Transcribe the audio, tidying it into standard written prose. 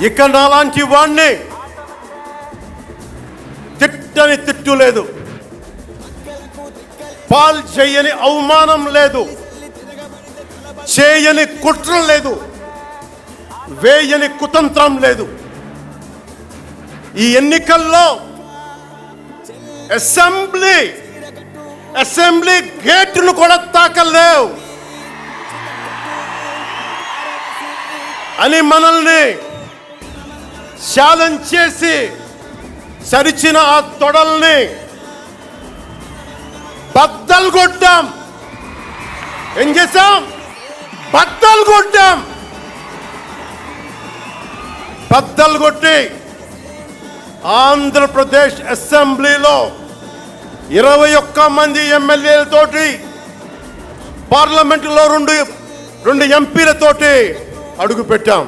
ఇక నాలాంటి వాణ్ణి తిట్టని తిట్టు లేదు, పాల్ చేయని అవమానం లేదు, చేయని కుట్ర లేదు, వేయని కుతంత్రం లేదు. ఈ ఎన్నికల్లో అసెంబ్లీ గేటును కూడా తాకలేవు అని మనల్ని ఛాలెంజ్ చేసి సరిచిన ఆ తొడల్ని బద్దలు కొట్టాం. ఏం చేశాం? బద్దలు కొట్టాం. బద్దలు కొట్టి ఆంధ్రప్రదేశ్ అసెంబ్లీలో 21 మంది ఎమ్మెల్యేలతోటి, పార్లమెంటులో 2 ఎంపీలతోటి అడుగు పెట్టాం.